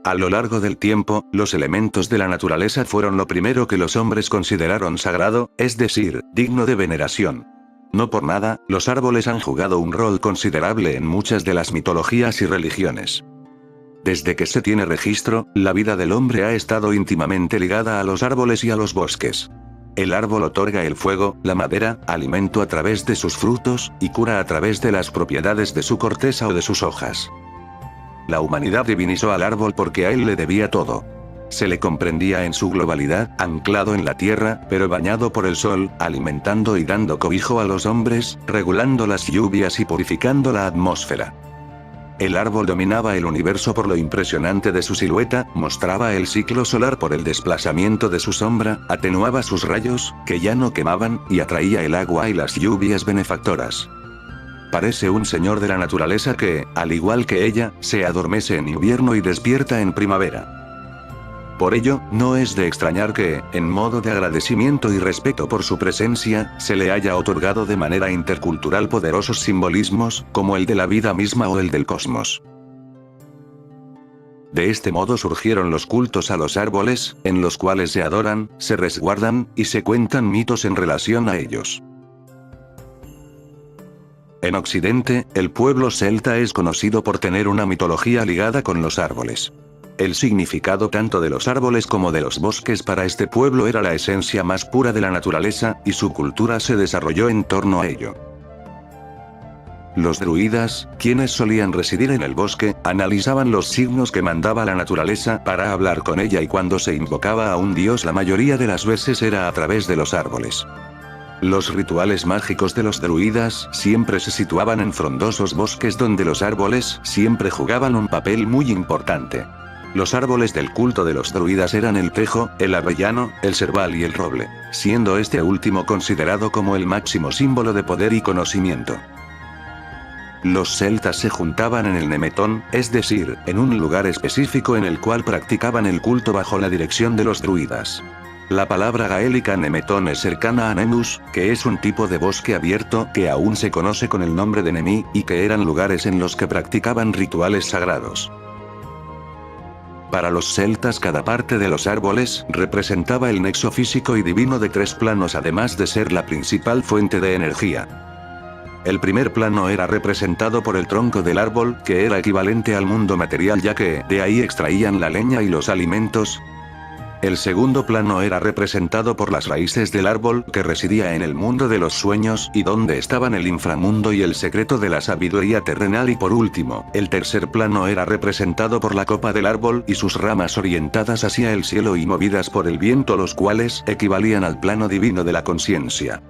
A lo largo del tiempo, los elementos de la naturaleza fueron lo primero que los hombres consideraron sagrado, es decir, digno de veneración. No por nada, los árboles han jugado un rol considerable en muchas de las mitologías y religiones. Desde que se tiene registro, la vida del hombre ha estado íntimamente ligada a los árboles y a los bosques. El árbol otorga el fuego, la madera, alimento a través de sus frutos, y cura a través de las propiedades de su corteza o de sus hojas. La humanidad divinizó al árbol porque a él le debía todo. Se le comprendía en su globalidad, anclado en la tierra, pero bañado por el sol, alimentando y dando cobijo a los hombres, regulando las lluvias y purificando la atmósfera. El árbol dominaba el universo por lo impresionante de su silueta, mostraba el ciclo solar por el desplazamiento de su sombra, atenuaba sus rayos, que ya no quemaban, y atraía el agua y las lluvias benefactoras. Parece un señor de la naturaleza que, al igual que ella, se adormece en invierno y despierta en primavera. Por ello, no es de extrañar que, en modo de agradecimiento y respeto por su presencia, se le haya otorgado de manera intercultural poderosos simbolismos, como el de la vida misma o el del cosmos. De este modo surgieron los cultos a los árboles, en los cuales se adoran, se resguardan, y se cuentan mitos en relación a ellos. En Occidente, el pueblo celta es conocido por tener una mitología ligada con los árboles. El significado tanto de los árboles como de los bosques para este pueblo era la esencia más pura de la naturaleza, y su cultura se desarrolló en torno a ello. Los druidas, quienes solían residir en el bosque, analizaban los signos que mandaba la naturaleza para hablar con ella, y cuando se invocaba a un dios la mayoría de las veces era a través de los árboles. Los rituales mágicos de los druidas siempre se situaban en frondosos bosques donde los árboles siempre jugaban un papel muy importante. Los árboles del culto de los druidas eran el tejo, el avellano, el serval y el roble, siendo este último considerado como el máximo símbolo de poder y conocimiento. Los celtas se juntaban en el Nemetón, es decir, en un lugar específico en el cual practicaban el culto bajo la dirección de los druidas. La palabra gaélica Nemetón es cercana a Nemus, que es un tipo de bosque abierto que aún se conoce con el nombre de Nemi, y que eran lugares en los que practicaban rituales sagrados. Para los celtas cada parte de los árboles representaba el nexo físico y divino de tres planos, además de ser la principal fuente de energía. El primer plano era representado por el tronco del árbol, que era equivalente al mundo material ya que de ahí extraían la leña y los alimentos. El segundo plano era representado por las raíces del árbol, que residía en el mundo de los sueños, y donde estaban el inframundo y el secreto de la sabiduría terrenal, y por último, el tercer plano era representado por la copa del árbol y sus ramas orientadas hacia el cielo y movidas por el viento, los cuales equivalían al plano divino de la conciencia.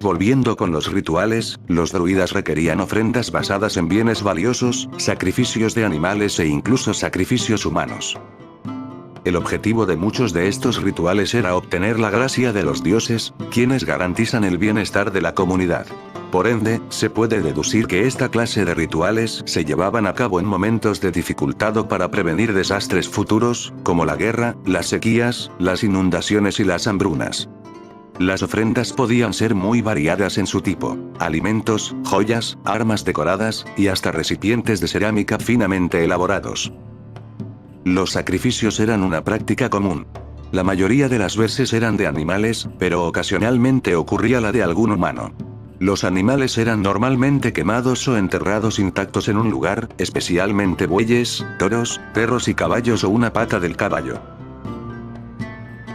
Volviendo con los rituales, los druidas requerían ofrendas basadas en bienes valiosos, sacrificios de animales e incluso sacrificios humanos. El objetivo de muchos de estos rituales era obtener la gracia de los dioses, quienes garantizan el bienestar de la comunidad. Por ende, se puede deducir que esta clase de rituales se llevaban a cabo en momentos de dificultad o para prevenir desastres futuros, como la guerra, las sequías, las inundaciones y las hambrunas. Las ofrendas podían ser muy variadas en su tipo: alimentos, joyas, armas decoradas, y hasta recipientes de cerámica finamente elaborados. Los sacrificios eran una práctica común. La mayoría de las veces eran de animales, pero ocasionalmente ocurría la de algún humano. Los animales eran normalmente quemados o enterrados intactos en un lugar, especialmente bueyes, toros, perros y caballos o una pata del caballo.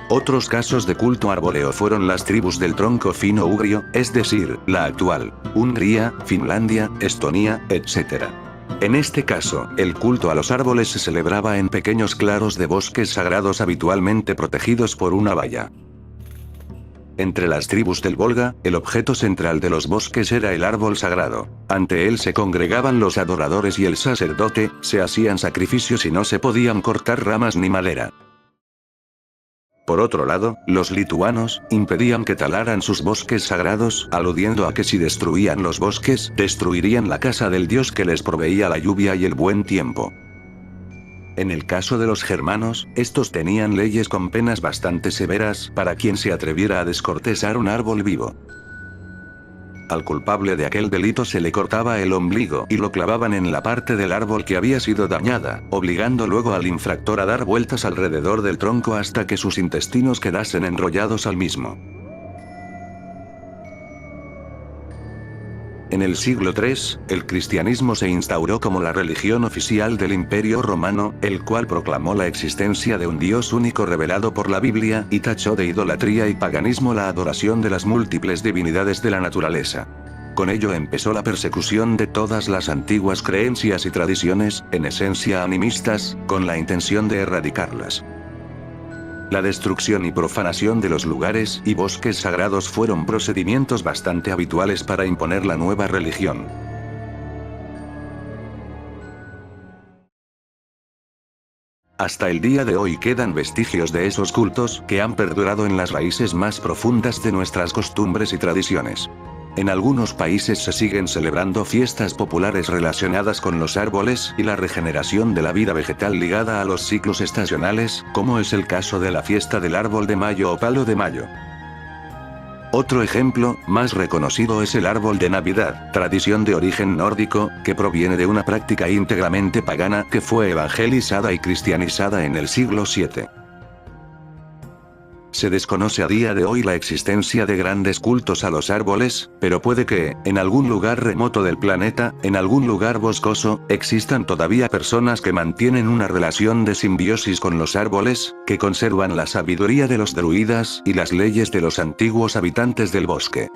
Otros casos de culto arbóreo fueron las tribus del tronco fino-ugrio, es decir, la actual Hungría, Finlandia, Estonia, etc. En este caso, el culto a los árboles se celebraba en pequeños claros de bosques sagrados habitualmente protegidos por una valla. Entre las tribus del Volga, el objeto central de los bosques era el árbol sagrado. Ante él se congregaban los adoradores y el sacerdote, se hacían sacrificios y no se podían cortar ramas ni madera. Por otro lado, los lituanos impedían que talaran sus bosques sagrados, aludiendo a que si destruían los bosques, destruirían la casa del dios que les proveía la lluvia y el buen tiempo. En el caso de los germanos, estos tenían leyes con penas bastante severas para quien se atreviera a descortezar un árbol vivo. Al culpable de aquel delito se le cortaba el ombligo y lo clavaban en la parte del árbol que había sido dañada, obligando luego al infractor a dar vueltas alrededor del tronco hasta que sus intestinos quedasen enrollados al mismo. En el siglo III, el cristianismo se instauró como la religión oficial del Imperio Romano, el cual proclamó la existencia de un Dios único revelado por la Biblia y tachó de idolatría y paganismo la adoración de las múltiples divinidades de la naturaleza. Con ello empezó la persecución de todas las antiguas creencias y tradiciones, en esencia animistas, con la intención de erradicarlas. La destrucción y profanación de los lugares y bosques sagrados fueron procedimientos bastante habituales para imponer la nueva religión. Hasta el día de hoy quedan vestigios de esos cultos que han perdurado en las raíces más profundas de nuestras costumbres y tradiciones. En algunos países se siguen celebrando fiestas populares relacionadas con los árboles y la regeneración de la vida vegetal ligada a los ciclos estacionales, como es el caso de la fiesta del árbol de mayo o palo de mayo. Otro ejemplo, más reconocido, es el árbol de Navidad, tradición de origen nórdico, que proviene de una práctica íntegramente pagana que fue evangelizada y cristianizada en el siglo VII. Se desconoce a día de hoy la existencia de grandes cultos a los árboles, pero puede que, en algún lugar remoto del planeta, en algún lugar boscoso, existan todavía personas que mantienen una relación de simbiosis con los árboles, que conservan la sabiduría de los druidas y las leyes de los antiguos habitantes del bosque.